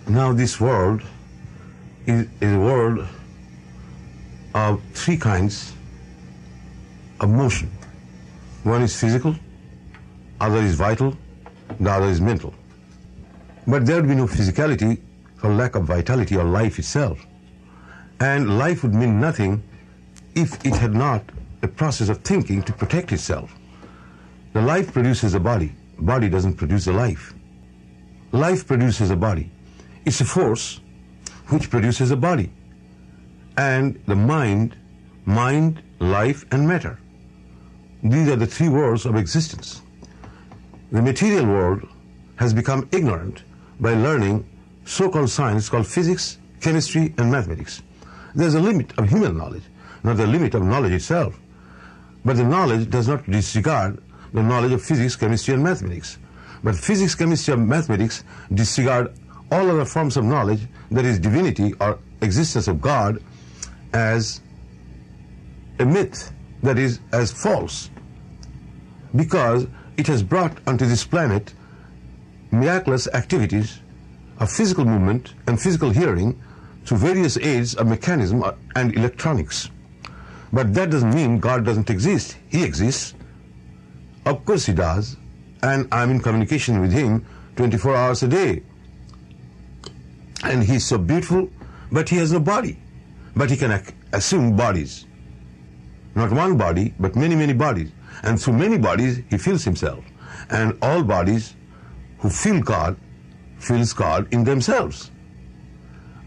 Now this world is a world of three kinds of motion. One is physical, other is vital, the other is mental. But there would be no physicality for lack of vitality or life itself. And life would mean nothing if it had not a process of thinking to protect itself. The life produces a body. Body doesn't produce a life. Life produces a body. It's a force which produces a body. And the mind, life, and matter. These are the three worlds of existence. The material world has become ignorant by learning so-called science called physics, chemistry, and mathematics. There's a limit of human knowledge, not the limit of knowledge itself. But the knowledge does not disregard the knowledge of physics, chemistry, and mathematics. But physics, chemistry, and mathematics disregard all other forms of knowledge, that is divinity or existence of God, as a myth, that is, as false, because it has brought onto this planet miraculous activities of physical movement and physical hearing through various aids of mechanism and electronics. But that doesn't mean God doesn't exist. He exists. Of course he does. And I'm in communication with him 24 hours a day. And he's so beautiful, but he has no body. But he can assume bodies. Not one body, but many, many bodies. And through many bodies, he feels himself. And all bodies who feel God, feels God in themselves.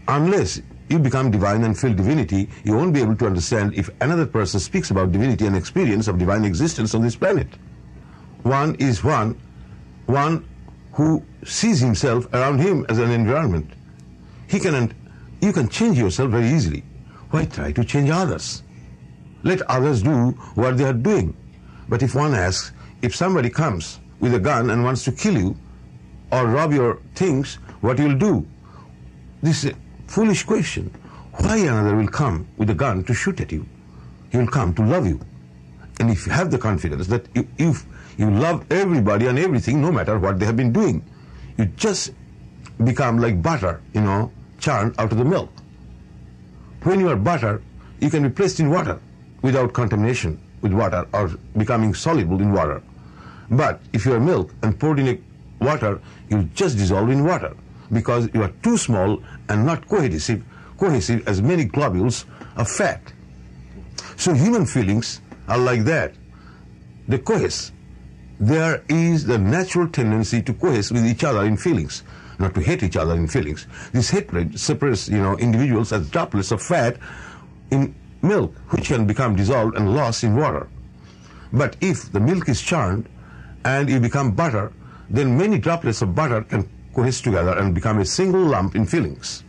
Unless you become divine and feel divinity, you won't be able to understand if another person speaks about divinity and experience of divine existence on this planet. One is one who sees himself around him as an environment. You can change yourself very easily. Why try to change others? Let others do what they are doing. But if one asks, if somebody comes with a gun and wants to kill you or rob your things, what you'll do? This is a foolish question. Why another will come with a gun to shoot at you? He will come to love you. And if you have the confidence that you love everybody and everything, no matter what they have been doing, you just become like butter, churned out of the milk. When you are butter, you can be placed in water without contamination with water or becoming soluble in water. But if you are milk and poured in water, you just dissolve in water because you are too small and not cohesive as many globules of fat. So human feelings are like that. They cohere. There is the natural tendency to cohere with each other in feelings, not to hate each other in feelings. This hatred separates, individuals as droplets of fat in milk, which can become dissolved and lost in water. But if the milk is churned and you become butter, then many droplets of butter can cohere together and become a single lump in feelings.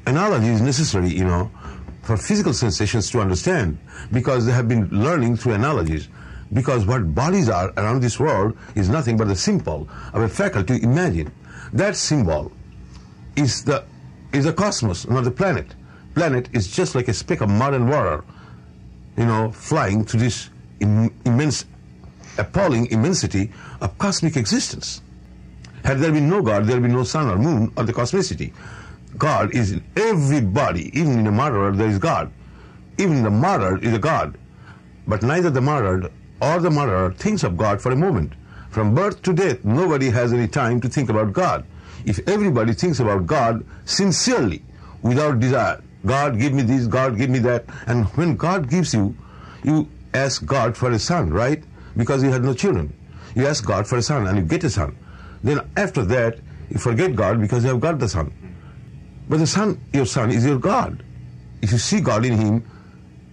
Analogy is necessary, for physical sensations to understand, because they have been learning through analogies. Because what bodies are around this world is nothing but the symbol of a faculty to imagine. That symbol is the cosmos, not the planet. Planet is just like a speck of mud and water, flying through this immense, appalling immensity of cosmic existence. Had there been no God, there would be no sun or moon or the cosmicity. God is in everybody. Even in a murderer, there is God. Even the murdered is a God. But neither the murdered or the murderer thinks of God for a moment. From birth to death, nobody has any time to think about God. If everybody thinks about God sincerely, without desire, God give me this, God give me that, and when God gives you, you ask God for a son, right? Because you had no children. You ask God for a son and you get a son. Then after that, you forget God because you have got the son. But the son, your son, is your God. If you see God in him,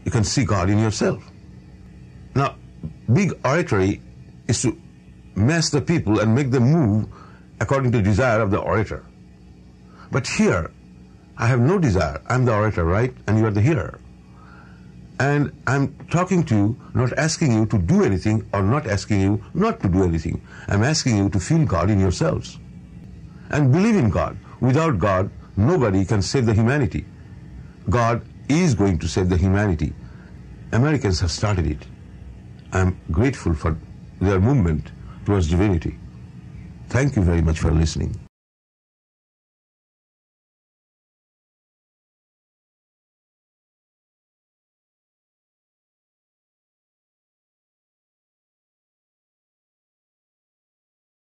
you can see God in yourself. Now, big oratory is to mass the people and make them move according to the desire of the orator. But here, I have no desire. I'm the orator, right? And you are the hearer. And I'm talking to you, not asking you to do anything or not asking you not to do anything. I'm asking you to feel God in yourselves. And believe in God. Without God, nobody can save the humanity. God is going to save the humanity. Americans have started it. I'm grateful for their movement towards divinity. Thank you very much for listening.